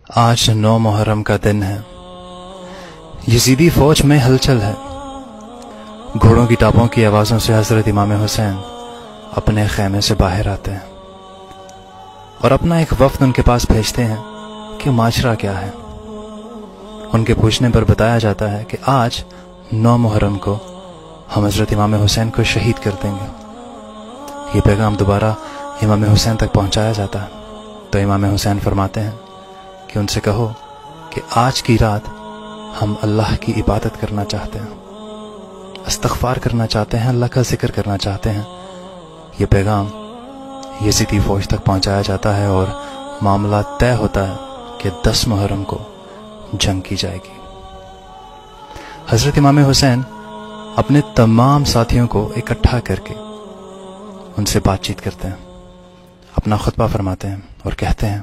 آج 9 محرم کا دن ہے۔ یزیدی فوج میں ہلچل ہے۔ گھوڑوں کی ٹاپوں کی آوازوں سے حضرت امام حسین اپنے خیمے سے باہر آتے ہیں اور اپنا ایک وفد ان کے پاس بھیجتے ہیں کہ ماجرا کیا ہے۔ ان کے پوچھنے پر بتایا جاتا ہے کہ آج 9 محرم کو ہم حضرت امام حسین کو شہید کر دیں گے۔ یہ پیغام دوبارہ امام حسین تک پہنچایا جاتا ہے تو امام حسین فرماتے ہیں کہ ان سے کہو کہ آج کی رات ہم اللہ کی عبادت کرنا چاہتے ہیں، استغفار کرنا چاہتے ہیں، اللہ کا ذکر کرنا چاہتے ہیں۔ یہ پیغام یزیدی فوج تک پہنچایا جاتا ہے اور معاملہ طے ہوتا ہے کہ 10 محرم کو جنگ کی جائے گی۔ حضرت امام حسین اپنے تمام ساتھیوں کو اکٹھا کر کے ان سے بات چیت کرتے ہیں، اپنا خطبہ فرماتے ہیں اور کہتے ہیں